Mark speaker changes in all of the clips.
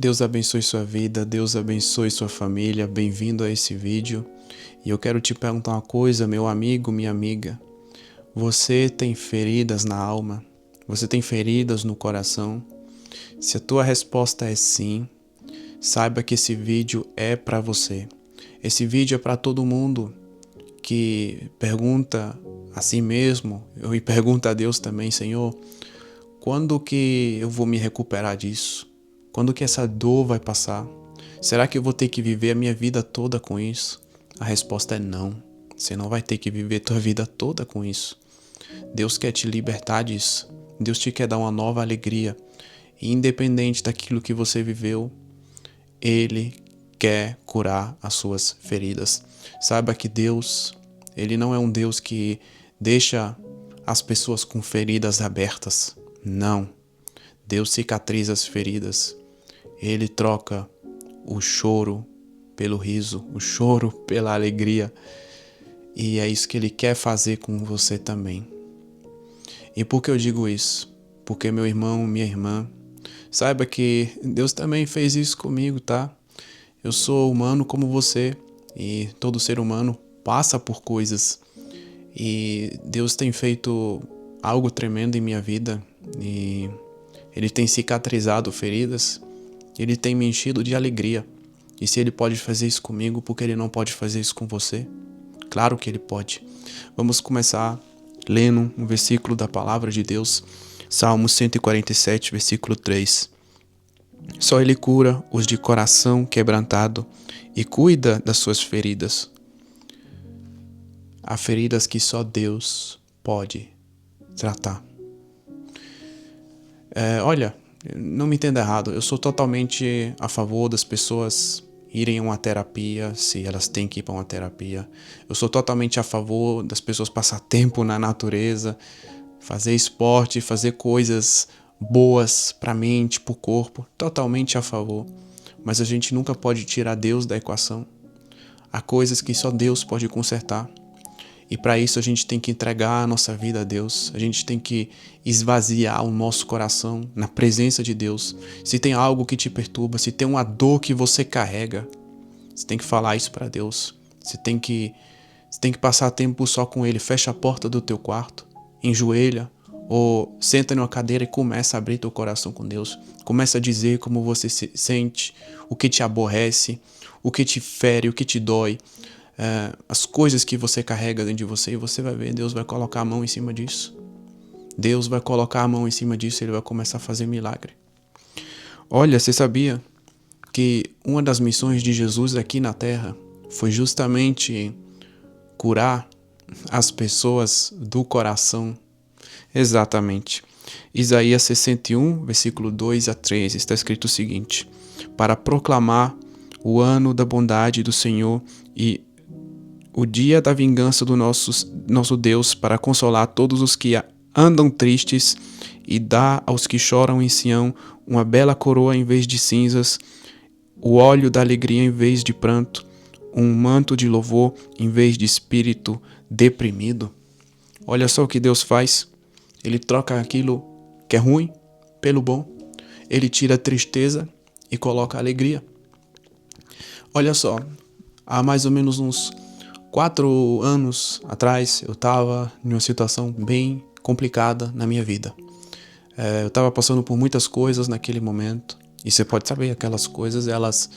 Speaker 1: Deus abençoe sua vida, Deus abençoe sua família. Bem-vindo a esse vídeo. E eu quero te perguntar uma coisa, meu amigo, minha amiga. Você tem feridas na alma? Você tem feridas no coração? Se a tua resposta é sim, saiba que esse vídeo é para você. Esse vídeo é para todo mundo que pergunta a si mesmo e pergunta a Deus também, Senhor, quando que eu vou me recuperar disso? Quando que essa dor vai passar? Será que eu vou ter que viver a minha vida toda com isso? A resposta é não. Você não vai ter que viver a tua vida toda com isso. Deus quer te libertar disso. Deus te quer dar uma nova alegria. E independente daquilo que você viveu, Ele quer curar as suas feridas. Saiba que Deus, Ele não é um Deus que deixa as pessoas com feridas abertas. Não. Deus cicatriza as feridas. Ele troca o choro pelo riso, o choro pela alegria. E é isso que Ele quer fazer com você também. E por que eu digo isso? Porque meu irmão, minha irmã, saiba que Deus também fez isso comigo, tá? Eu sou humano como você e todo ser humano passa por coisas. E Deus tem feito algo tremendo em minha vida e Ele tem cicatrizado feridas, Ele tem me enchido de alegria. E se Ele pode fazer isso comigo, por que Ele não pode fazer isso com você? Claro que Ele pode. Vamos começar lendo um versículo da palavra de Deus, Salmo 147, versículo 3. Só Ele cura os de coração quebrantado e cuida das suas feridas. Há feridas que só Deus pode tratar. Olha, não me entenda errado, eu sou totalmente a favor das pessoas irem a uma terapia, se elas têm que ir para uma terapia. Eu sou totalmente a favor das pessoas passar tempo na natureza, fazer esporte, fazer coisas boas para a mente, para o corpo. Totalmente a favor. Mas a gente nunca pode tirar Deus da equação. Há coisas que só Deus pode consertar. E para isso a gente tem que entregar a nossa vida a Deus. A gente tem que esvaziar o nosso coração na presença de Deus. Se tem algo que te perturba, se tem uma dor que você carrega, você tem que falar isso para Deus. Você tem que passar tempo só com Ele. Fecha a porta do teu quarto, enjoelha ou senta numa cadeira e começa a abrir teu coração com Deus. Começa a dizer como você se sente, o que te aborrece, o que te fere, o que te dói. As coisas que você carrega dentro de você, e você vai ver, Deus vai colocar a mão em cima disso. Deus vai colocar a mão em cima disso e Ele vai começar a fazer milagre. Olha, você sabia que uma das missões de Jesus aqui na Terra foi justamente curar as pessoas do coração? Exatamente. Isaías 61, versículo 2 a 3, está escrito o seguinte: para proclamar o ano da bondade do Senhor e o dia da vingança do nosso Deus, para consolar todos os que andam tristes e dar aos que choram em Sião uma bela coroa em vez de cinzas, o óleo da alegria em vez de pranto, um manto de louvor em vez de espírito deprimido. Olha só o que Deus faz. Ele troca aquilo que é ruim pelo bom. Ele tira a tristeza e coloca a alegria. Olha só, há mais ou menos uns 4 anos atrás, eu estava em uma situação bem complicada na minha vida. Eu estava passando por muitas coisas naquele momento. E você pode saber, aquelas coisas, elas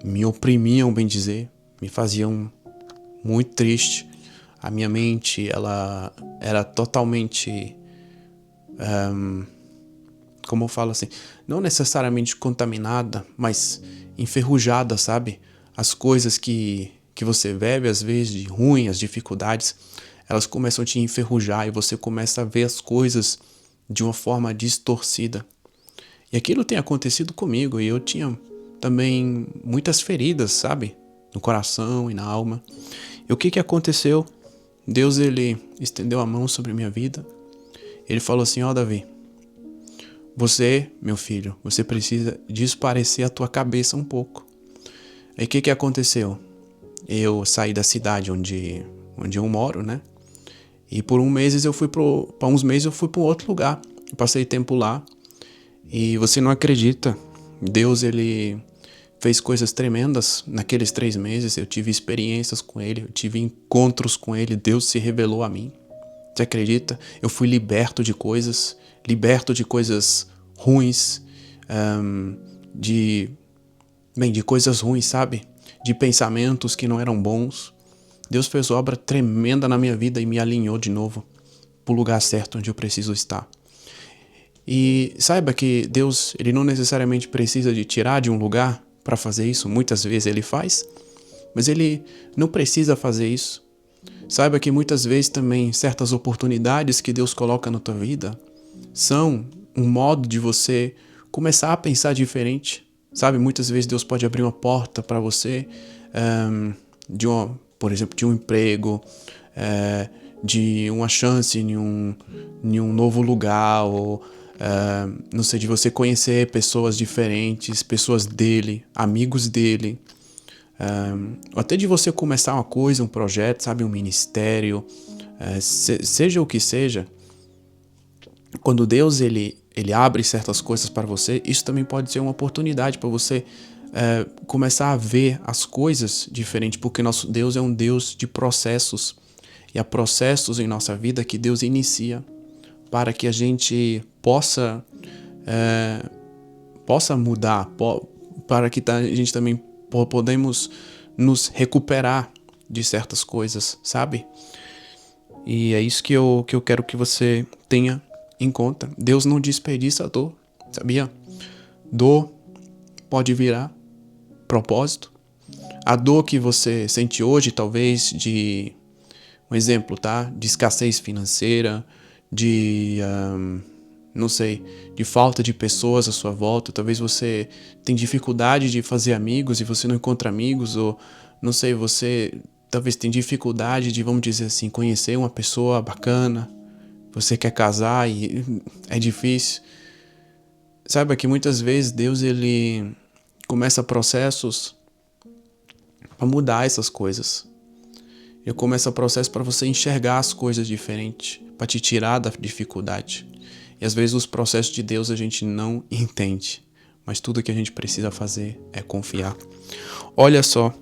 Speaker 1: me oprimiam, bem dizer. Me faziam muito triste. A minha mente, ela era totalmente, como eu falo assim, não necessariamente contaminada, mas enferrujada, sabe? As coisas que você vive, às vezes, de ruim, as dificuldades, elas começam a te enferrujar e você começa a ver as coisas de uma forma distorcida. E aquilo tem acontecido comigo e eu tinha também muitas feridas, sabe? No coração e na alma. E o que aconteceu? Deus, Ele estendeu a mão sobre minha vida. Ele falou assim: ó, Davi, você, meu filho, você precisa desaparecer a tua cabeça um pouco. E o que aconteceu? Eu saí da cidade onde eu moro, né? E por uns meses eu fui para um outro lugar. Eu passei tempo lá E você não acredita, Deus, ele fez coisas tremendas naqueles 3 meses. Eu tive experiências com ele, eu tive encontros com ele, Deus se revelou a mim. Você acredita? Eu fui liberto de coisas ruins, de coisas ruins, sabe? De pensamentos que não eram bons. Deus fez obra tremenda na minha vida e me alinhou de novo para o lugar certo onde eu preciso estar. E saiba que Deus, ele não necessariamente precisa de tirar de um lugar para fazer isso. Muitas vezes ele faz, mas ele não precisa fazer isso. Saiba que muitas vezes também certas oportunidades que Deus coloca na tua vida são um modo de você começar a pensar diferente. Sabe, muitas vezes Deus pode abrir uma porta para você, por exemplo, de um emprego, de uma chance em um novo lugar, ou não sei, de você conhecer pessoas diferentes, pessoas dele, amigos dele, ou até de você começar uma coisa, um projeto, sabe, um ministério, seja o que seja. Quando Deus ele abre certas coisas para você, isso também pode ser uma oportunidade para você começar a ver as coisas diferente, porque nosso Deus é um Deus de processos, e há processos em nossa vida que Deus inicia para que a gente possa mudar, para que a gente também podemos nos recuperar de certas coisas, sabe? E é isso que eu quero que você tenha em conta. Deus não desperdiça dor, sabia? Dor pode virar propósito. A dor que você sente hoje, talvez de um exemplo, tá? De escassez financeira, de não sei, de falta de pessoas à sua volta. Talvez você tenha dificuldade de fazer amigos e você não encontra amigos, ou não sei, você talvez tenha dificuldade de, vamos dizer assim, conhecer uma pessoa bacana. Você quer casar e é difícil. Saiba que muitas vezes Deus ele começa processos para mudar essas coisas. Ele começa processo para você enxergar as coisas diferente, para te tirar da dificuldade. E às vezes os processos de Deus a gente não entende, mas tudo que a gente precisa fazer é confiar. Olha só,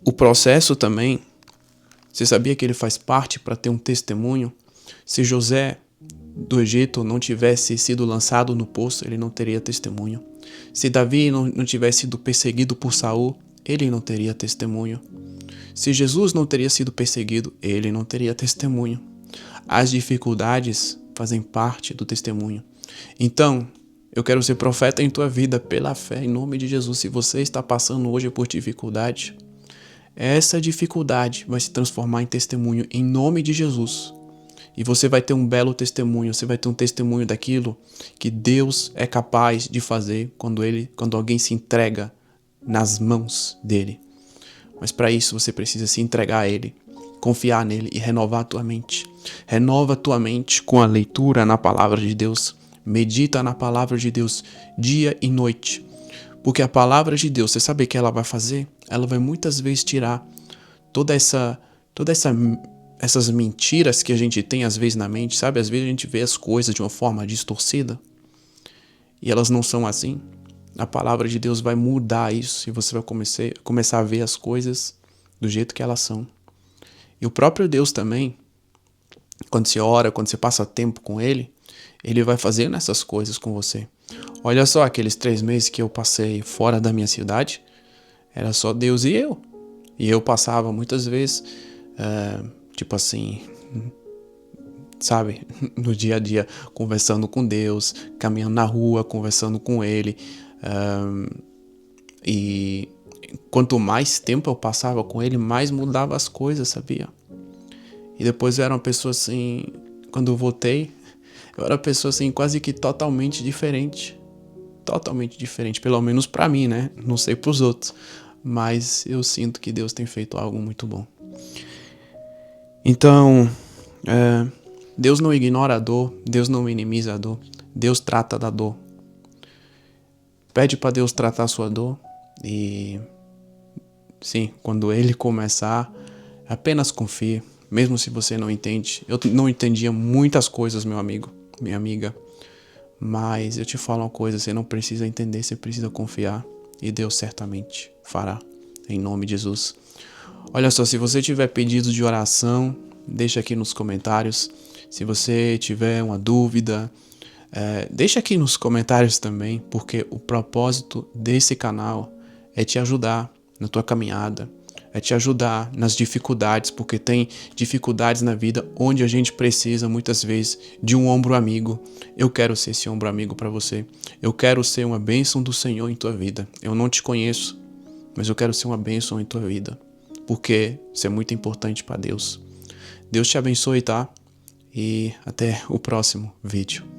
Speaker 1: o processo também, você sabia que ele faz parte para ter um testemunho? Se José do Egito não tivesse sido lançado no poço, ele não teria testemunho. Se Davi não tivesse sido perseguido por Saul, ele não teria testemunho. Se Jesus não teria sido perseguido, ele não teria testemunho. As dificuldades fazem parte do testemunho. Então, eu quero ser profeta em tua vida pela fé, em nome de Jesus. Se você está passando hoje por dificuldade, essa dificuldade vai se transformar em testemunho em nome de Jesus. E você vai ter um belo testemunho, você vai ter um testemunho daquilo que Deus é capaz de fazer quando alguém se entrega nas mãos dele. Mas para isso você precisa se entregar a ele, confiar nele e renovar a tua mente. Renova a tua mente com a leitura na palavra de Deus. Medita na palavra de Deus dia e noite. Porque a palavra de Deus, você sabe o que ela vai fazer? Ela vai muitas vezes tirar essas mentiras que a gente tem às vezes na mente, sabe? Às vezes a gente vê as coisas de uma forma distorcida e elas não são assim. A palavra de Deus vai mudar isso e você vai começar a ver as coisas do jeito que elas são. E o próprio Deus também, quando você ora, quando você passa tempo com Ele, Ele vai fazendo essas coisas com você. Olha só, aqueles 3 meses que eu passei fora da minha cidade, era só Deus e eu. E eu passava muitas vezes, tipo assim, sabe, no dia a dia, conversando com Deus, caminhando na rua, conversando com Ele. E quanto mais tempo eu passava com Ele, mais mudava as coisas, sabia? E depois eu era uma pessoa assim, quando eu voltei, eu era uma pessoa assim quase que totalmente diferente. Totalmente diferente, pelo menos pra mim, né? Não sei pros outros, mas eu sinto que Deus tem feito algo muito bom. Então, Deus não ignora a dor, Deus não minimiza a dor, Deus trata da dor. Pede para Deus tratar a sua dor e, sim, quando Ele começar, apenas confie, mesmo se você não entende. Eu não entendia muitas coisas, meu amigo, minha amiga, Mas eu te falo uma coisa, você não precisa entender, você precisa confiar. E Deus certamente fará, em nome de Jesus. Olha só, se você tiver pedidos de oração, deixa aqui nos comentários. Se você tiver uma dúvida, deixa aqui nos comentários também, porque o propósito desse canal é te ajudar na tua caminhada, é te ajudar nas dificuldades, porque tem dificuldades na vida onde a gente precisa muitas vezes de um ombro amigo. Eu quero ser esse ombro amigo para você. Eu quero ser uma bênção do Senhor em tua vida. Eu não te conheço, mas eu quero ser uma bênção em tua vida, porque isso é muito importante para Deus. Deus te abençoe, tá? E até o próximo vídeo.